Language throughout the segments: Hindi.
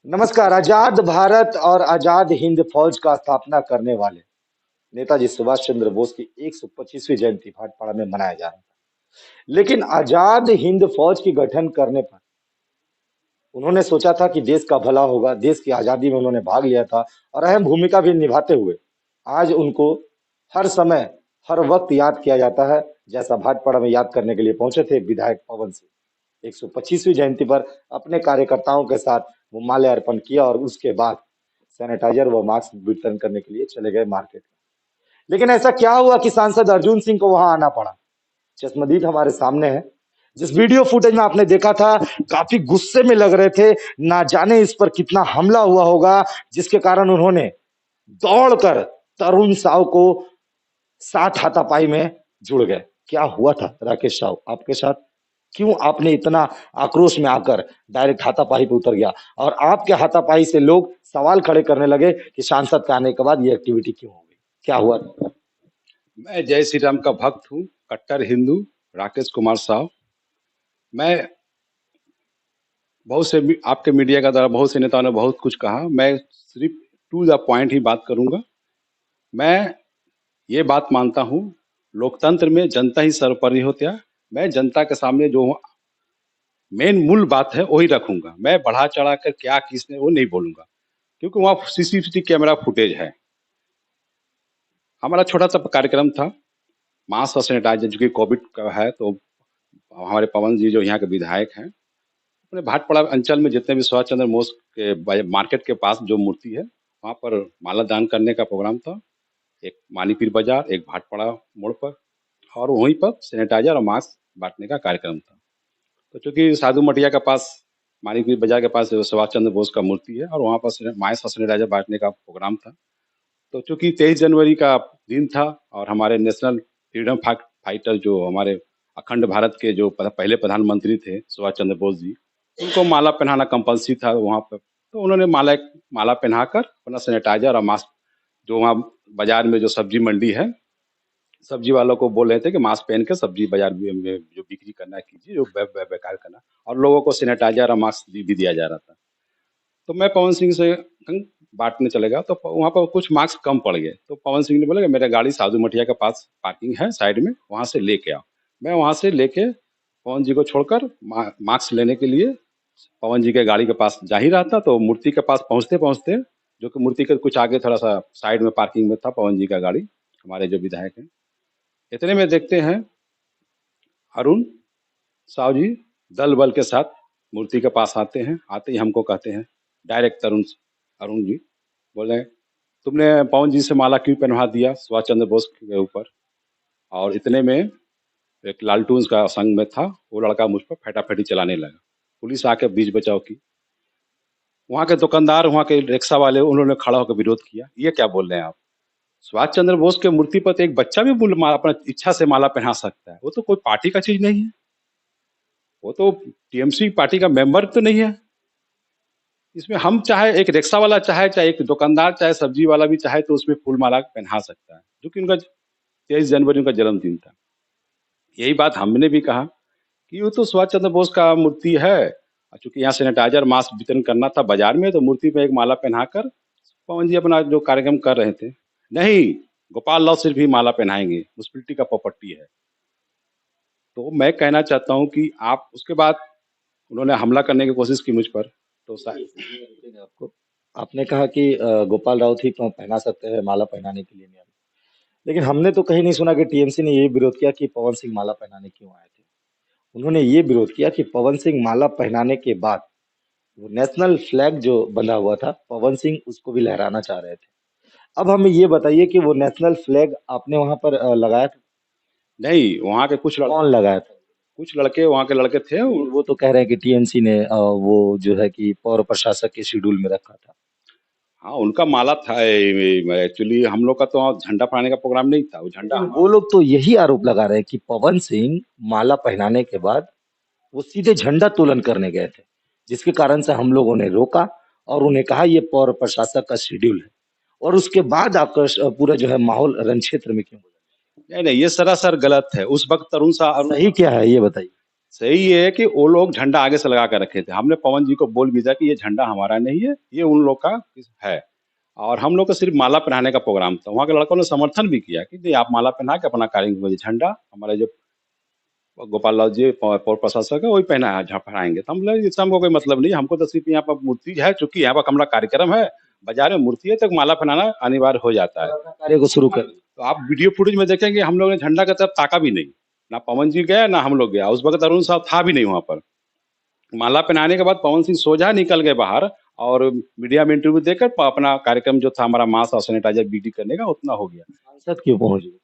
नमस्कार। आजाद भारत और आजाद हिंद फौज का स्थापना करने वाले नेताजी सुभाष चंद्र बोस की 125वीं जयंती भाटपाड़ा में मनाया जा रहा था। लेकिन आजाद हिंद फौज की गठन करने पर उन्होंने सोचा था कि देश का भला होगा, देश की आजादी में उन्होंने भाग लिया था और अहम भूमिका भी निभाते हुए आज उनको हर समय, हर वक्त याद किया जाता है। जैसा भाटपाड़ा में याद करने के लिए पहुंचे थे विधायक पवन सिंह 125वीं जयंती पर अपने कार्यकर्ताओं के साथ वो माल्यार्पण किया और उसके बाद सैनिटाइजर व मास्क वितरण करने के लिए चले गए मार्केट में। लेकिन ऐसा क्या हुआ कि सांसद अर्जुन सिंह को वहां आना पड़ा? चश्मदीद हमारे सामने है। जिस वीडियो फुटेज में आपने देखा था, काफी गुस्से में लग रहे थे। ना जाने इस पर कितना हमला हुआ होगा, जिसके कारण उन्होंने दौड़कर तरुण साव को साथ हाथापाई में जुड़ गए। क्या हुआ था राकेश साव आपके साथ? क्यों आपने इतना आक्रोश में आकर डायरेक्ट हाथापाई पे उतर गया और आपके हाथापाई से लोग सवाल खड़े करने लगे कि सांसद के आने के बाद ये एक्टिविटी क्यों हो गई? क्या हुआ? मैं जय श्री राम का भक्त हूँ, कट्टर हिंदू राकेश कुमार साव। मैं बहुत से आपके मीडिया का द्वारा बहुत से नेताओं ने बहुत कुछ कहा। मैं सिर्फ टू द पॉइंट ही बात करूंगा। मैं ये बात मानता हूँ, लोकतंत्र में जनता ही सर्वोपरि होता है। मैं जनता के सामने जो मेन मूल बात है वही रखूंगा। मैं बढ़ा चढ़ा कर क्या किसने वो नहीं बोलूंगा, क्योंकि वहाँ सीसीटीवी कैमरा फुटेज है। हमारा छोटा सा कार्यक्रम था, मास्क और सैनिटाइजर, जो कि कोविड का है। तो हमारे पवन जी जो यहाँ के विधायक हैं, अपने भाटपाड़ा अंचल में जितने भी सुभाष चंद्र बोस के मार्केट के पास जो मूर्ति है, वहाँ पर माला दान करने का प्रोग्राम था। एक मानीपीर बाजार, एक भाटपाड़ा मोड़ पर, और वहीं पर सैनिटाइजर और मास्क बांटने का कार्यक्रम था। तो चूंकि साधु मटिया के पास, मानीपीर बाजार के पास सुभाष चंद्र बोस का मूर्ति है और वहाँ पर मास्क और सैनिटाइजर बांटने का प्रोग्राम था। तो चूंकि 23 जनवरी का दिन था और हमारे नेशनल फ्रीडम फाइटर जो हमारे अखंड भारत के जो पहले प्रधानमंत्री थे सुभाष चंद्र बोस जी, उनको माला पहनाना कंपल्सरी था वहाँ पर। तो उन्होंने माला पहनाकर अपना सैनिटाइजर और मास्क, जो वहाँ बाजार में जो सब्जी मंडी है, सब्जी वालों को बोल रहे थे कि मास्क पहन के सब्जी बाजार में जो बिक्री करना है कीजिए, जो बेकार करना, और लोगों को सैनिटाइजर और मास्क भी दिया जा रहा था। तो मैं पवन सिंह से बांटने चले गया, तो वहाँ पर कुछ मार्क्स कम पड़ गए। तो पवन सिंह ने बोला कि मेरा गाड़ी साधु मठिया के पास पार्किंग है साइड में, वहाँ से लेके आओ। मैं वहाँ से लेके पवन जी को छोड़कर मार्क्स लेने के लिए पवन जी के गाड़ी के पास जा ही रहा था। तो मूर्ति के पास पहुँचते पहुँचते, जो कि मूर्ति के कुछ आगे थोड़ा सा साइड में पार्किंग में था पवन जी का गाड़ी, हमारे जो विधायक हैं, इतने में देखते हैं अरुण साहु जी दल बल के साथ मूर्ति के पास आते हैं। आते ही हमको कहते हैं डायरेक्ट, अरुण जी बोले, तुमने पवन जी से माला क्यों पहनवा दिया सुभाष चंद्र बोस के ऊपर? और इतने में एक लालटून का संग में था, वो लड़का मुझ पर फटाफटी चलाने लगा। पुलिस आके बीच बचाव की। वहाँ के दुकानदार, वहाँ के रिक्शा वाले, उन्होंने खड़ा होकर विरोध किया। ये क्या बोल रहे हैं आप? सुभाष चंद्र बोस के मूर्ति पर तो एक बच्चा भी अपना इच्छा से माला पहना सकता है। वो तो कोई पार्टी का चीज नहीं है, वो तो टीएमसी पार्टी का मेंबर तो नहीं है। इसमें हम चाहे एक रिक्शा वाला चाहे एक दुकानदार, चाहे सब्जी वाला भी चाहे, तो उसमें फूल माला पहना सकता है, जो कि उनका 23 जनवरी उनका जन्मदिन था। यही बात हमने भी कहा कि वो तो सुभाष चंद्र बोस का मूर्ति है, और चूंकि यहाँ सैनिटाइजर मास्क वितरण करना था बाजार में, तो मूर्ति पे एक माला पहनाकर पवन जी अपना जो कार्यक्रम कर रहे थे। नहीं, गोपाल लाल सिर्फ ही माला पहनाएंगे, म्युनिसिपैलिटी का प्रॉपर्टी है। तो मैं कहना चाहता हूँ कि आप, उसके बाद उन्होंने हमला करने की कोशिश की मुझ पर। तो आपको आपने कहा कि गोपाल राउत ही पहना सकते हैं, माला पहनाने के लिए नहीं आते। लेकिन हमने तो कहीं नहीं सुना कि टीएमसी ने ये विरोध किया कि पवन सिंह माला पहनाने क्यों आए थे। उन्होंने ये विरोध किया कि पवन सिंह माला पहनाने के बाद वो नेशनल फ्लैग जो बंधा हुआ था, पवन सिंह उसको भी लहराना चाह रहे थे। अब हमें ये बताइए कि वो नेशनल फ्लैग आपने वहां पर लगाया था? नहीं, वहाँ के कौन लगाया था? कुछ लड़के, वहाँ के लड़के थे। वो तो कह रहे हैं कि टीएमसी ने वो जो है कि पौर प्रशासक के शेड्यूल में रखा था। हाँ, उनका माला था। एक्चुअली हम लोग का तो झंडा फहराने का प्रोग्राम नहीं था, वो झंडा वो लोग तो यही आरोप लगा रहे हैं कि पवन सिंह माला पहनाने के बाद वो सीधे झंडा तोलन करने गए थे, जिसके कारण से हम लोगों ने रोका और उन्हें कहा ये पौर प्रशासक का शेड्यूल है। और उसके बाद आपका पूरा जो है माहौल रण क्षेत्र में क्यों बदला? नहीं नहीं, ये सरासर गलत है। उस वक्त तरुण सा सही क्या है ये बताइए। सही है कि वो लोग झंडा आगे से लगा कर रखे थे। हमने पवन जी को बोल भी दिया कि ये झंडा हमारा नहीं है, ये उन लोग का है। और हम लोग का सिर्फ माला पहनाने का प्रोग्राम था। वहाँ के लड़कों ने समर्थन भी किया कि नहीं, आप माला पहना के अपना कार्य कीजिए। झंडा हमारे जो गोपाल लाल जी पौर प्रशासक है वही पहना है, फहराएंगे। तो हम लोग इससे हमको कोई मतलब नहीं, हमको तो सिर्फ यहाँ पर मूर्ति है, चूंकि यहाँ पर हमारा कार्यक्रम है, बाजार में मूर्ति है, तो माला पहनाना अनिवार्य हो जाता है। अपना कार्य को शुरू कर तो आप वीडियो फुटेज में देखेंगे हम लोग ने झंडा की तरफ ताका भी नहीं, ना पवन जी गया ना हम लोग गया। उस वक्त अरुण साहब था भी नहीं वहां पर। माला पहनाने के बाद पवन सिंह सोझा निकल गए बाहर और मीडिया में इंटरव्यू देकर अपना कार्यक्रम जो था हमारा मास और सैनिटाइजर बीडी करने का उतना हो गया। सांसद क्यों पहुंच गए?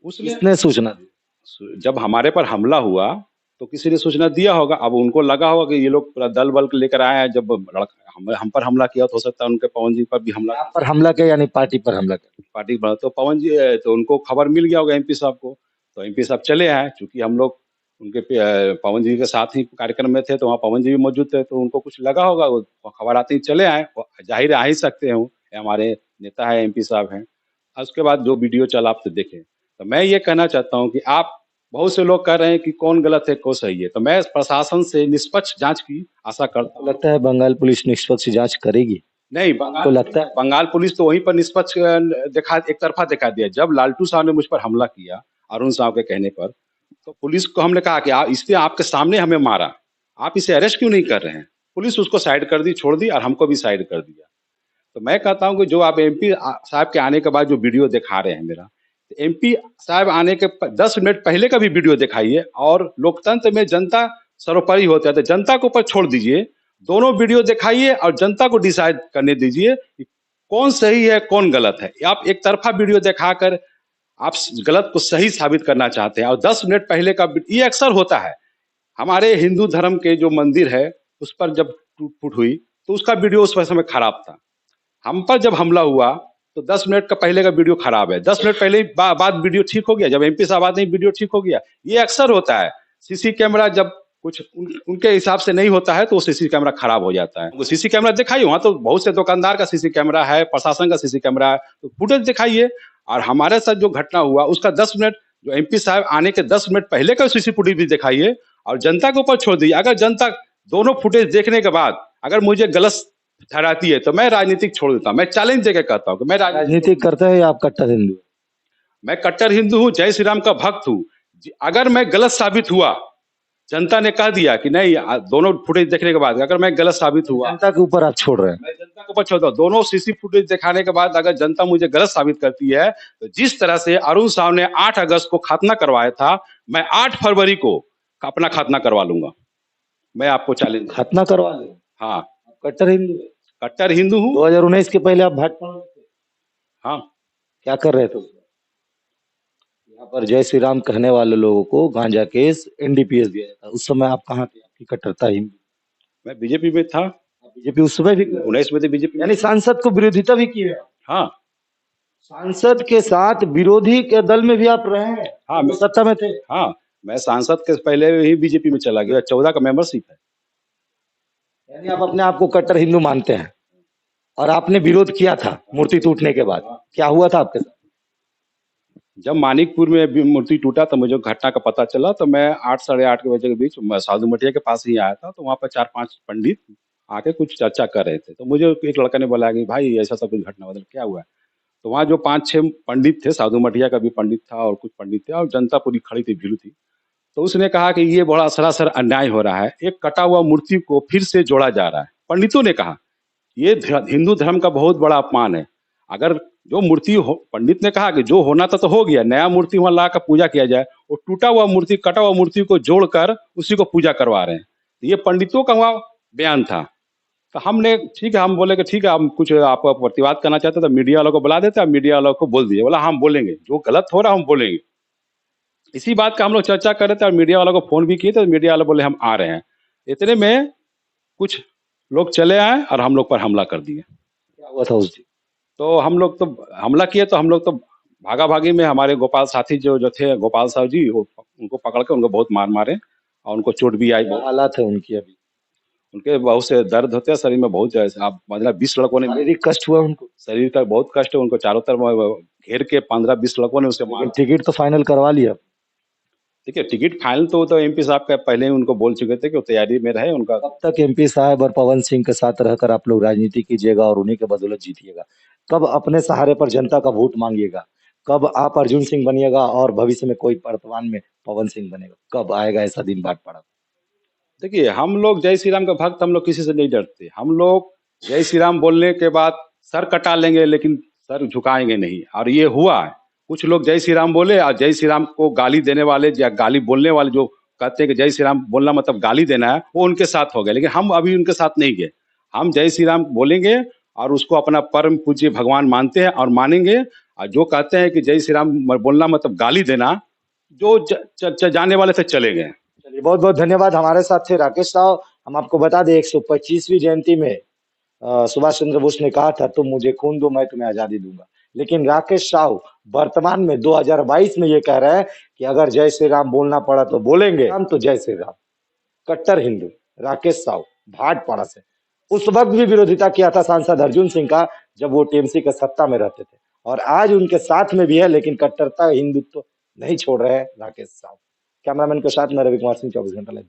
उसने किसने सूचना दी? जब हमारे पर हमला हुआ तो किसी ने सूचना दिया होगा। अब उनको लगा होगा कि ये लोग पूरा दल बल लेकर आए हैं। जब हम पर हमला किया तो हो सकता है उनके पवन जी पर भी हमला, आप पर हमला किया यानी पार्टी पर हमला किया? पार्टी पर। तो पवन जी तो उनको खबर मिल गया होगा एमपी साहब को, तो एमपी साहब चले आए। चूंकि हम लोग उनके पवन जी के साथ ही कार्यक्रम में थे, तो वहाँ पवन जी भी मौजूद थे, तो उनको कुछ लगा होगा, वो खबर आते ही चले आए। जाहिर आ ही सकते हो, हमारे नेता है, एमपी साहब हैं। उसके बाद जो वीडियो चला आप तो देखें। तो मैं ये कहना चाहता हूँ कि आप, बहुत से लोग कह रहे हैं कि कौन गलत है कौन सही है, तो मैं प्रशासन से निष्पक्ष जांच की आशा करता हूँ। लगता है बंगाल पुलिस निष्पक्ष जांच करेगी? नहीं, को लगता है बंगाल पुलिस तो वहीं पर निष्पक्ष एक तरफा दिखा दिया। जब लालटू साहब ने मुझ पर हमला किया अरुण साहब के कहने पर, तो पुलिस को हमने कहा कि इसने आपके सामने हमें मारा, आप इसे अरेस्ट क्यों नहीं कर रहे हैं? पुलिस उसको साइड कर दी, छोड़ दी, और हमको भी साइड कर दिया। तो मैं कहता हूँ कि जो आप एमपी साहब के आने के बाद जो वीडियो दिखा रहे हैं मेरा, एमपी साहब आने के 10 मिनट पहले का भी वीडियो दिखाइए। और लोकतंत्र में जनता सर्वोपरि होता है, तो जनता को ऊपर छोड़ दीजिए, दोनों वीडियो दिखाइए और जनता को डिसाइड करने दीजिए कि कौन सही है कौन गलत है। आप एक तरफा वीडियो दिखाकर आप गलत को सही साबित करना चाहते हैं। और 10 मिनट पहले का ये अक्सर होता है। हमारे हिंदू धर्म के जो मंदिर है उस पर जब टूट फूट हुई तो उसका वीडियो उस समय खराब था। हम पर जब हमला हुआ तो 10 मिनट का पहले का वीडियो खराब है, 10 मिनट पहले ही बाद वीडियो ठीक हो गया। जब एमपी साहब आते ही वीडियो ठीक हो गया। ये अक्सर होता है। सीसी कैमरा जब कुछ उनके हिसाब से नहीं होता है तो सीसी कैमरा खराब हो जाता है। वो सीसी कैमरा दिखाइए, वहां तो बहुत से दुकानदार का सीसी कैमरा है, प्रशासन का सीसी कैमरा है, तो फुटेज दिखाइए। और हमारे साथ जो घटना हुआ उसका 10 मिनट, जो एमपी साहब आने के 10 मिनट पहले का सीसी फुटेज भी दिखाइए और जनता के ऊपर छोड़ दीजिए। अगर जनता दोनों फुटेज देखने के बाद अगर मुझे गलत ठहराती है तो मैं राजनीतिक छोड़ देता हूं। मैं चैलेंज देकर कहता हूं कि मैं राजनीति करते हैं या आप कट्टर हिंदू? मैं कट्टर हिंदू हूं, जय श्री राम का भक्त हूं। अगर मैं गलत साबित हुआ, जनता ने कह दिया कि नहीं, दोनों फुटेज देखने के बाद अगर मैं गलत साबित हुआ, जनता के ऊपर आप छोड़ रहे हैं? मैं जनता के ऊपर छोड़ता हूं। दोनों सीसी फुटेज दिखाने के बाद अगर जनता मुझे गलत साबित करती है, तो जिस तरह से अरुण साहब ने 8 अगस्त को खतना करवाया था, मैं 8 फरवरी को अपना खतना करवा लूंगा। मैं आपको चैलेंज। खतना करवा ले? हाँ, कट्टर हिंदू? कट्टर हिंदू हूँ। 2019 के पहले आप भाजपा में थे? हाँ, क्या कर रहे थे उस वक्त? यहाँ पर जय श्री राम कहने वाले लोगों को गांजा केस एनडीपीएस दिया जाता, उस समय आप कहाँ थे? आपकी कट्टरता हिंदू? मैं बीजेपी में था। बीजेपी उस समय भी 19 में थे बीजेपी, यानी सांसद को विरोधिता भी की है? हाँ, सांसद के साथ विरोधी के दल में भी आप रहे हैं? हाँ, तो सत्ता में थे? हाँ, मैं सांसद के पहले ही बीजेपी में चला गया। 14 का मेंबरशिप है। यानी आप अपने आप को कट्टर हिंदू मानते हैं और आपने विरोध किया था मूर्ति टूटने के बाद। क्या हुआ था आपके साथ? जब मानिकपुर में मूर्ति टूटा तो मुझे घटना का पता चला, तो मैं 8 साढ़े 8 के बजे के बीच साधु मठिया के पास ही आया था। तो वहाँ पर 4-5 पंडित आके कुछ चर्चा कर रहे थे। तो मुझे एक लड़का ने बोला कि भाई ऐसा सब कुछ घटना बदल क्या हुआ है। तो वहाँ जो 5-6 पंडित थे, साधु मठिया का भी पंडित था और कुछ पंडित थे और जनता पूरी खड़ी थी, भीड़ थी। तो उसने कहा कि ये बड़ा सरासर अन्याय हो रहा है, एक कटा हुआ मूर्ति को फिर से जोड़ा जा रहा है। पंडितों ने कहा ये हिंदू धर्म का बहुत बड़ा अपमान है। अगर जो मूर्ति हो, पंडित ने कहा कि जो होना था तो हो गया, नया मूर्ति वहां ला कर पूजा किया जाए। वो टूटा हुआ मूर्ति, कटा हुआ मूर्ति को जोड़कर उसी को पूजा करवा रहे हैं। ये पंडितों का वहां बयान था। तो हमने ठीक है, हम बोले कि ठीक है, हम कुछ आपको प्रतिवाद करना चाहते तो मीडिया वालों को बुला देते, आप मीडिया वालों को बोल दिए। बोला हम बोलेंगे, जो गलत हो रहा हम बोलेंगे। इसी बात का हम लोग चर्चा कर रहे थे और मीडिया वालों को फोन भी किए, तो मीडिया वाले बोले हम आ रहे हैं। इतने में कुछ लोग चले आए और हम लोग पर हमला कर दिए। क्या हुआ था उस दिन? तो हम लोग तो हमला किए, तो हम लोग तो भागा भागी में हमारे गोपाल साथी जो थे गोपाल साहब जी, वो उनको पकड़ के उनको बहुत मार मारे और उनको चोट भी आई। क्या हालात है उनकी अभी? उनके बहुत से दर्द होते हैं शरीर में, बहुत आप मतलब 20 लड़कों ने, शारीरिक कष्ट हुआ उनको? शरीर का बहुत कष्ट है उनको। चारों तरफ घेर के 15-20 लड़कों ने उसके मार। टिकट तो फाइनल करवा लिया? देखिए टिकट फाइनल तो एमपी साहब का पहले ही उनको बोल चुके थे कि वो तैयारी में रहे उनका। कब तक एमपी साहब और पवन सिंह के साथ रहकर आप लोग राजनीति कीजिएगा और उन्हीं के बदौलत जीतिएगा? कब अपने सहारे पर जनता का वोट मांगिएगा? कब आप अर्जुन सिंह बनिएगा और भविष्य में कोई वर्तमान में पवन सिंह बनेगा? कब आएगा ऐसा दिन भाटपाड़ा? देखिए हम लोग जय श्री राम का भक्त, हम लोग किसी से नहीं डरते। हम लोग जय श्री राम बोलने के बाद सर कटा लेंगे लेकिन सर झुकाएंगे नहीं, और ये हुआ है। कुछ लोग जय श्री राम बोले और जय श्री राम को गाली देने वाले या गाली बोलने वाले जो कहते हैं कि जय श्री राम बोलना मतलब गाली देना है, वो उनके साथ हो गए, लेकिन हम अभी उनके साथ नहीं गए। हम जय श्री राम बोलेंगे और उसको अपना परम पूज्य भगवान मानते हैं और मानेंगे। और जो कहते हैं कि जय श्री राम बोलना मतलब गाली देना, जो जाने वाले से चले गए। चलिए, बहुत बहुत धन्यवाद। हमारे साथ थे राकेश साहब। हम आपको बता दें 125वीं जयंती में सुभाष चंद्र बोस ने कहा था तुम मुझे खून दो मैं तुम्हें आजादी दूंगा, लेकिन राकेश साहू वर्तमान में 2022 में ये कह रहे हैं कि अगर जय श्री राम बोलना पड़ा तो बोलेंगे, हम तो जय श्री राम। कट्टर हिंदू राकेश साहू भाटपाड़ा से उस वक्त भी विरोधिता किया था सांसद अर्जुन सिंह का, जब वो टीएमसी के सत्ता में रहते थे, और आज उनके साथ में भी है, लेकिन कट्टरता हिंदुत्व नहीं छोड़ रहे हैं राकेश साहू। कैमरामैन के साथ मैं रवि कुमार सिंह, 24 घंटा लाइव।